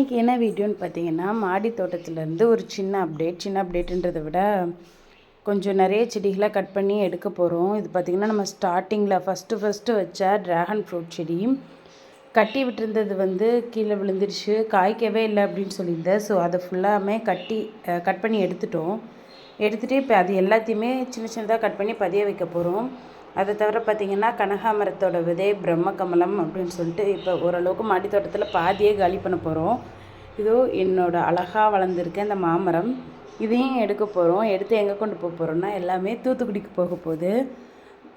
இன்றைக்கி என்ன வீடியோன்னு பார்த்தீங்கன்னா, மாடி தோட்டத்துலேருந்து ஒரு சின்ன அப்டேட்ன்றதை விட கொஞ்சம் நிறைய செடிகளை கட் பண்ணி எடுக்க போகிறோம். இது பார்த்திங்கன்னா நம்ம ஸ்டார்டிங்கில் ஃபஸ்ட்டு வச்ச ட்ராகன் ஃப்ரூட் செடி கட்டி விட்டுருந்தது கீழே விழுந்துருச்சு, காய்க்கவே இல்லை அப்படின்னு சொல்லியிருந்தேன். ஸோ அதை ஃபுல்லாமே கட் பண்ணி எடுத்துகிட்டு இப்போ அது எல்லாத்தையுமே சின்னதாக கட் பண்ணி பதிய வைக்க போகிறோம். அதை தவிர பார்த்திங்கன்னா கனகாமரத்தோட விதை பிரம்ம கமலம் அப்படின்னு சொல்லிட்டு இப்போ ஓரளவுக்கு மாடி தோட்டத்தில் பாதியே காலி பண்ண போகிறோம். இதோ என்னோடய அழகாக வளர்ந்துருக்க இந்த மாமரம், இதையும் எடுக்க போகிறோம். எடுத்து எங்கே கொண்டு போகிறோன்னா எல்லாமே தூத்துக்குடிக்கு போக போகுது.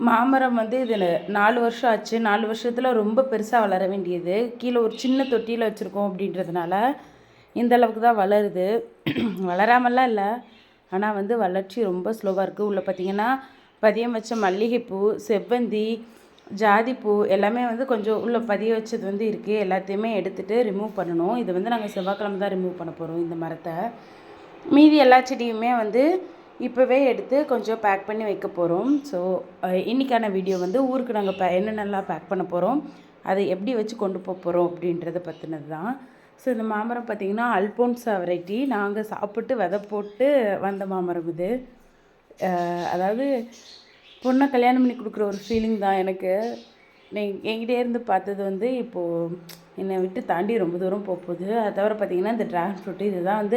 மாமரம் இது 4 வருஷம் ஆச்சு. 4 வருஷத்தில் ரொம்ப பெருசாக வளர வேண்டியது கீழே ஒரு சின்ன தொட்டியில் வச்சுருக்கோம். அப்படின்றதுனால இந்த அளவுக்கு தான் வளருது. வளராமலாம் இல்லை, ஆனால் வளர்ச்சி ரொம்ப ஸ்லோவாக இருக்குது. உள்ளே பார்த்திங்கன்னா பதியம் வச்ச மல்லிகைப்பூ, செவ்வந்தி, ஜாதிப்பூ எல்லாமே கொஞ்சம் உள்ளே பதிய வச்சது இருக்குது. எல்லாத்தையுமே எடுத்துகிட்டு ரிமூவ் பண்ணணும். இது நாங்கள் செவ்வாய்க்கிழமை தான் ரிமூவ் பண்ண போகிறோம் இந்த மரத்தை. மீதி எல்லா செடியுமே இப்போவே எடுத்து கொஞ்சம் பேக் பண்ணி வைக்க போகிறோம். ஸோ இன்றைக்கான வீடியோ ஊருக்கு நாங்கள் என்னென்னலாம் பேக் பண்ண போகிறோம், அதை எப்படி வச்சு கொண்டு போகிறோம் அப்படின்றத பற்றினது தான். ஸோ இந்த மாமரம் பார்த்திங்கன்னா அல்போன்சா வெரைட்டி. நாங்கள் சாப்பிட்டு விதை போட்டு வந்த மாமரம் இது. அதாவது பொண்ணை கல்யாணம் பண்ணி கொடுக்குற ஒரு ஃபீலிங் தான் எனக்கு. என்கிட்டே இருந்து பார்த்தது இப்போது என்னை விட்டு தாண்டி ரொம்ப தூரம் போகுது. அதை தவிர பார்த்திங்கன்னா இந்த ட்ராகன் ஃப்ரூட்டு இதுதான்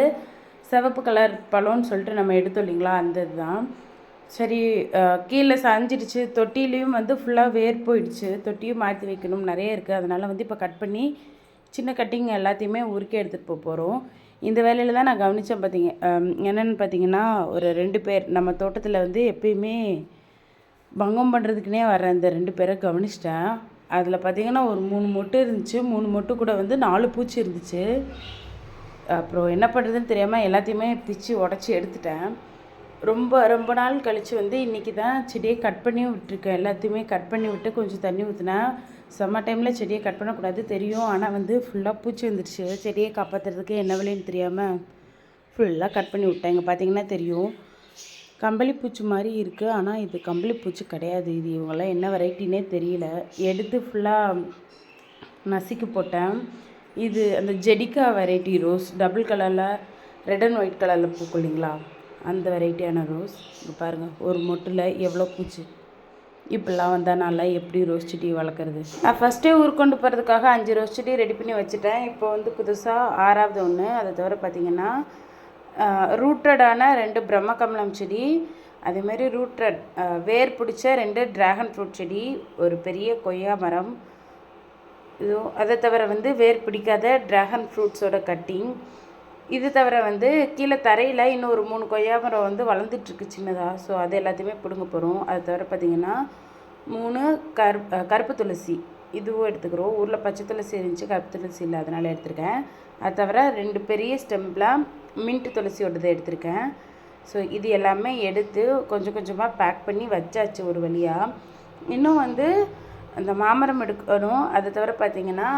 சிவப்பு கலர் பழம்னு சொல்லிட்டு நம்ம எடுத்தோம் இல்லைங்களா, அந்த இதுதான். சரி, கீழே சாஞ்சிடுச்சு. தொட்டிலையும் ஃபுல்லாக வேர் போயிடுச்சு. தொட்டியும் மாற்றி வைக்கணும், நிறைய இருக்குது. அதனால் இப்போ கட் பண்ணி சின்ன கட்டிங் எல்லாத்தையுமே ஊருக்கே எடுத்துகிட்டு போகிறோம். இந்த வேலையில் தான் நான் கவனித்தேன். என்னென்னு பார்த்தீங்கன்னா ஒரு 2 பேர் நம்ம தோட்டத்தில் எப்பயுமே பங்கம் பண்ணுறதுக்குனே வர இந்த 2 பேரை கவனிச்சிட்டேன். அதில் பார்த்திங்கன்னா ஒரு 3 மொட்டு இருந்துச்சு. 3 மொட்டு கூட 4 பூச்சி இருந்துச்சு. அப்புறம் என்ன பண்ணுறதுன்னு தெரியாமல் எல்லாத்தையுமே பிச்சு உடச்சி எடுத்துட்டேன். ரொம்ப நாள் கழித்து இன்றைக்கி தான் செடியை கட் பண்ணியும் விட்டுருக்கேன். எல்லாத்தையுமே கட் பண்ணி விட்டு கொஞ்சம் தண்ணி ஊற்றினேன். சம்மர் டைமில் செடியை கட் பண்ணக்கூடாது தெரியும், ஆனால் ஃபுல்லாக பூச்சி வந்துடுச்சு. செடியை காப்பாற்றுறதுக்கு என்ன வழின்னு தெரியாமல் ஃபுல்லாக கட் பண்ணி விட்டேன். இங்கே பார்த்திங்கன்னா தெரியும், கம்பளி பூச்சி மாதிரி இருக்குது. ஆனால் இது கம்பளி பூச்சி கிடையாது. இது இவங்கெல்லாம் என்ன வெரைட்டினே தெரியல. எடுத்து ஃபுல்லாக நசுக்கி போட்டேன். இது அந்த ஜெடிகா வெரைட்டி ரோஸ், டபுள் கலரில் ரெட் அண்ட் ஒயிட் கலரில் பூக்கும் இல்லைங்களா, அந்த வெரைட்டியான ரோஸ். இங்கே பாருங்கள், ஒரு மொட்டில் எவ்வளோ பூச்சி. இப்படிலாம் வந்தால் எப்படி ரோஸ் செடி வளர்க்குறது. நான் ஃபஸ்ட்டே ஊருக்கு கொண்டு போகிறதுக்காக 5 ரோஸ் செடி ரெடி பண்ணி வச்சுட்டேன். இப்போ புதுசாக 6வது ஒன்று. அதை தவிர பார்த்திங்கன்னா ரூட்டடான 2 பிரம்ம கமலம் செடி, அதேமாதிரி ரூட்டட் வேர் பிடிச்ச 2 ட்ராகன் ஃப்ரூட் செடி, ஒரு பெரிய கொய்யா மரம். இதோ அதை தவிர வேர் பிடிக்காத ட்ராகன் ஃப்ரூட்ஸோட கட்டிங். இது தவிர கீழே தரையில் இன்னும் ஒரு 3 கொய்யா மரம் வளர்ந்துட்டுருக்கு சின்னதாக. ஸோ அது எல்லாத்தையுமே பிடுங்க போகிறோம். அது தவிர பார்த்திங்கன்னா 3 கருப்பு துளசி, இதுவும் எடுத்துக்கிறோம். ஊரில் பச்சை துளசி இருந்துச்சு, கருப்பு துளசி இல்லை, அதனால் எடுத்திருக்கேன். அது தவிர 2 பெரிய ஸ்டெம்பில் மின்ட்டு துளசியோடதை எடுத்திருக்கேன். ஸோ இது எல்லாமே எடுத்து கொஞ்சம் கொஞ்சமாக பேக் பண்ணி வச்சாச்சு ஒரு வழியாக. இன்னும் அந்த மாமரம் எடுக்கணும். அது தவிர பார்த்திங்கன்னா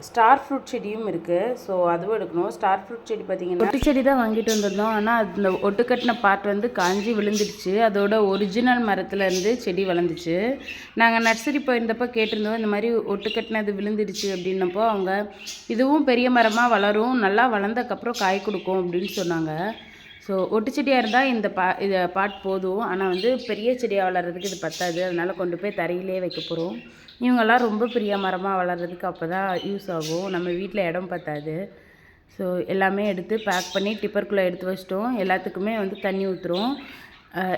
ஸ்டார் ஃப்ரூட் செடியும் இருக்குது. ஸோ அதுவும் எடுக்கணும். ஸ்டார் ஃப்ரூட் செடி பார்த்திங்கன்னா ஒட்டு செடி தான் வாங்கிட்டு வந்திருந்தோம். ஆனால் அந்த ஒட்டு கட்டின பார்ட் காஞ்சி விழுந்துடுச்சு. அதோட ஒரிஜினல் மரத்துலேருந்து செடி வளர்ந்துச்சு. நாங்கள் நர்சரி போயிருந்தப்போ கேட்டிருந்தோம், இந்த மாதிரி ஒட்டு கட்டினது விழுந்துடுச்சு அப்படின்னப்போ அவங்க இதுவும் பெரிய மரமாக வளரும், நல்லா வளர்ந்தக்கப்புறம் காய் கொடுக்கும் அப்படின்னு சொன்னாங்க. ஸோ ஒட்டு செடியாக இருந்தால் இதை பாட் போதும். ஆனால் பெரிய செடியாக வளர்கிறதுக்கு இது பத்தாது. அதனால் கொண்டு போய் தரையிலே வைக்க போகிறோம். இவங்கெல்லாம் ரொம்ப பெரிய மரமாக வளர்கிறதுக்கு அப்போ தான் யூஸ் ஆகும். நம்ம வீட்டில் இடம் பத்தாது. ஸோ எல்லாமே எடுத்து பேக் பண்ணி டிப்பருக்குள்ளே எடுத்து வச்சிட்டோம். எல்லாத்துக்குமே தண்ணி ஊற்றுறோம்.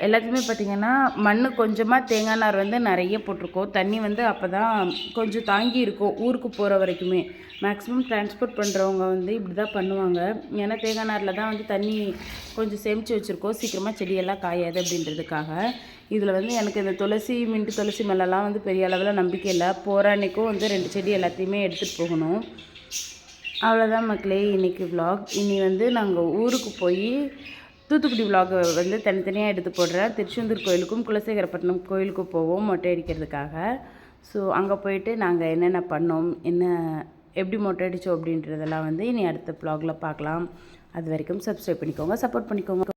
எல்லாத்தையுமே பார்த்திங்கன்னா மண் கொஞ்சமாக தேங்காய் நார் நிறைய போட்டிருக்கோம். தண்ணி அப்போ தான் கொஞ்சம் தாங்கி இருக்கும் ஊருக்கு போகிற வரைக்குமே. மேக்ஸிமம் டிரான்ஸ்போர்ட் பண்ணுறவங்க இப்படி தான் பண்ணுவாங்க. ஏன்னா தேங்காய் நாரில் தான் தண்ணி கொஞ்சம் சேமித்து வச்சுருக்கோம், சீக்கிரமாக செடியெல்லாம் காயாது அப்படின்றதுக்காக. இதில் எனக்கு இந்த துளசி மின்ட்டு துளசி மேலெலாம் பெரிய அளவில் நம்பிக்கை இல்லை. போகிற அன்றைக்கும் 2 செடி எல்லாத்தையுமே எடுத்துகிட்டு போகணும். அவ்வளோதான் மக்களே இன்றைக்கி விலாக். இனி நாங்கள் ஊருக்கு போய் தூத்துக்குடி விலாகை தனித்தனியாக எடுத்து போடுறேன். திருச்செந்தூர் கோயிலுக்கும் குலசேகரப்பட்டினம் கோயிலுக்கும் போவோம் மொட்டை அடிக்கிறதுக்காக. ஸோ அங்கே போயிட்டு நாங்கள் என்னென்ன பண்ணோம், எப்படி மொட்டை அடித்தோம் அப்படின்றதெல்லாம் இனி அடுத்த விலாகில் பார்க்கலாம். அது வரைக்கும் சப்ஸ்கிரைப் பண்ணிக்கோங்க, சப்போர்ட் பண்ணிக்கோங்க.